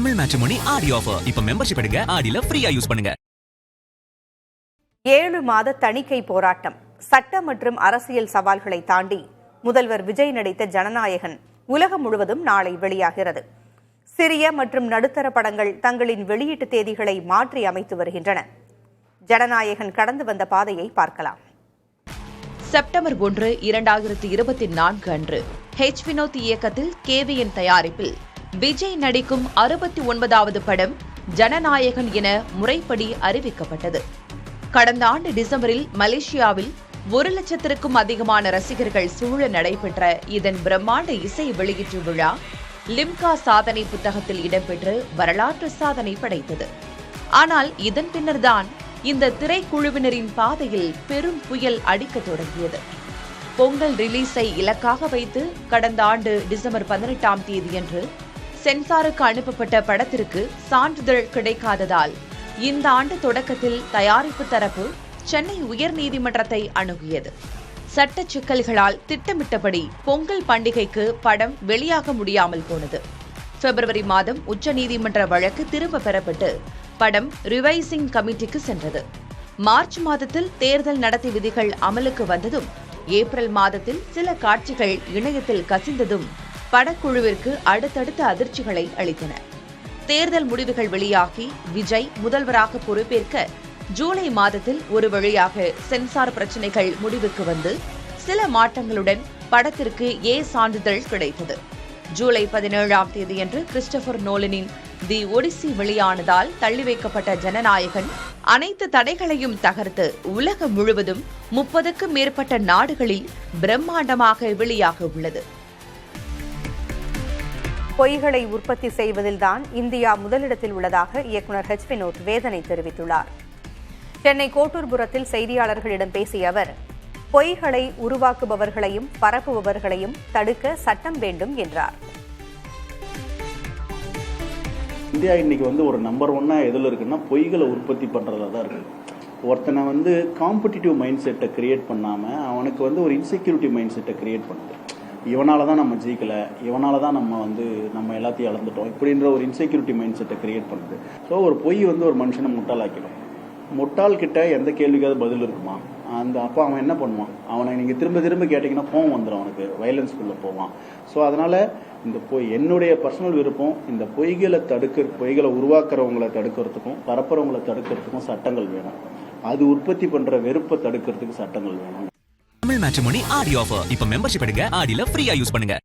Tamil matrimony ஆடி offer. இப்ப membership எடுங்க, ஆடில ஃப்ரீயா யூஸ் பண்ணுங்க. 7 மாத தணிக்கை போராட்டம், சட்ட மற்றும் அரசியல் சவால்களை தாண்டி முதல்வர் விஜய் நடித்த ஜனநாயகன் உலகம் முழுவதும் நாளை வெளியாகிறது. சிறிய மற்றும் நடுத்தர படங்கள் தங்களின் வெளியீட்டு தேதிகளை மாற்றி அமைத்து வருகின்றன. ஜனநாயகன் கடந்து வந்த பாதையை பார்க்கலாம். செப்டம்பர் 1, 2024 அன்று ஹெச் வினோத் இயக்கத்தில் கேவிஎன் தயாரிப்பில் விஜய் நடிக்கும் 69வது படம் ஜனநாயகன் என முறைப்படி அறிவிக்கப்பட்டது. கடந்த ஆண்டு டிசம்பரில் மலேசியாவில் 1 லட்சத்திற்கும் அதிகமான ரசிகர்கள் சூழ நடைபெற்ற இதன் பிரம்மாண்ட இசை வெளியீட்டு விழா லிம்கா சாதனை புத்தகத்தில் இடம்பெற்று வரலாற்று சாதனை படைத்தது. ஆனால் இதன் பின்னர்தான் இந்த திரைக்குழுவினரின் பாதையில் பெரும் புயல் அடிக்கத் தொடங்கியது. பொங்கல் ரிலீஸை இலக்காக வைத்து கடந்த ஆண்டு டிசம்பர் 18ஆம் தேதியன்று சென்சாருக்கு அனுப்பப்பட்ட படத்திற்கு சான்றிதழ் கிடைக்காததால் இந்த ஆண்டு தொடக்கத்தில் தயாரிப்பு தரப்பு சென்னை உயர்நீதிமன்றத்தை அணுகியது. சட்ட சிக்கல்களால் திட்டமிட்டபடி பொங்கல் பண்டிகைக்கு படம் வெளியாக முடியாமல் போனது. பிப்ரவரி மாதம் உச்சநீதிமன்ற வழக்கு திரும்ப பெறப்பட்டு படம் ரிவைசிங் கமிட்டிக்கு சென்றது. மார்ச் மாதத்தில் தேர்தல் நடத்தை விதிகள் அமலுக்கு வந்ததும் ஏப்ரல் மாதத்தில் சில காட்சிகள் இணையத்தில் கசிந்ததும் படக்குழுவிற்கு அடுத்தடுத்த அதிர்ச்சிகளை அளித்தன. தேர்தல் முடிவுகள் வெளியாகி விஜய் முதல்வராக பொறுப்பேற்க ஜூலை மாதத்தில் ஒரு வழியாக சென்சார் பிரச்சினைகள் முடிவுக்கு வந்து சில மாற்றங்களுடன் படத்திற்கு ஏ சான்றிதழ் கிடைத்தது. ஜூலை 17ஆம் தேதியன்று கிறிஸ்டோபர் நோலனின் தி ஒடிசி வெளியானதால் தள்ளி வைக்கப்பட்ட ஜனநாயகன் அனைத்து தடைகளையும் தகர்த்து உலகம் முழுவதும் 30க்கும் மேற்பட்ட நாடுகளில் பிரம்மாண்டமாக வெளியாக உள்ளது. பொய்களை உற்பத்தி செய்வதில்தான் இந்தியா முதலிடத்தில் உள்ளதாக இயக்குநர் ஹெச் வினோத் வேதனை தெரிவித்துள்ளார். சென்னை கோட்டூர்புரத்தில் செய்தியாளர்களிடம் பேசிய அவர், பொய்களை உருவாக்குபவர்களையும் பரப்புபவர்களையும் தடுக்க சட்டம் வேண்டும் என்றார். இந்தியா இன்னைக்கு ஒரு நம்பர் 1 எதில் இருக்குன்னா பொய்களை உற்பத்தி பண்றதுல தான் இருக்கு. ஒருத்தனை காம்படிட்டிவ் மைண்ட் செட்டை கிரியேட் பண்ணாம அவனுக்கு ஒரு இன்செக்யூரிட்டி மைண்ட் செட்டை கிரியேட் பண்ணுது. இவனால தான் நம்ம ஜெயிக்கல, இவனால தான் நம்ம எல்லாத்தையும் இழந்துட்டோம், இப்படின்ற ஒரு இன்செக்யூரிட்டி மைண்ட் செட்டை கிரியேட் பண்ணுது. ஸோ ஒரு பொய் ஒரு மனுஷனை முட்டாளாக்கிடும். முட்டாள் கிட்ட எந்த கேள்விக்காவது பதில் இருக்குமா? அப்போ அவன் என்ன பண்ணுவான்? அவனை நீங்க திரும்ப திரும்ப கேட்டீங்கன்னா கோவம் வந்துடும், அவனுக்கு வயலன்ஸ்குள்ள போவான். ஸோ அதனால இந்த என்னுடைய பர்சனல் விருப்பம், இந்த பொய்களை உருவாக்குறவங்களை தடுக்கிறதுக்கும் பரப்புறவங்களை தடுக்கிறதுக்கும் சட்டங்கள் வேணும். அது உற்பத்தி பண்ற வெறுப்பை தடுக்கிறதுக்கு சட்டங்கள் வேணும். தமிழ் மேட்ரிமோனி ஆடி ஆஃபர். இப்ப மெம்பர்ஷிப் எடுங்க, ஆடில ஃப்ரீயா யூஸ் பண்ணுங்க.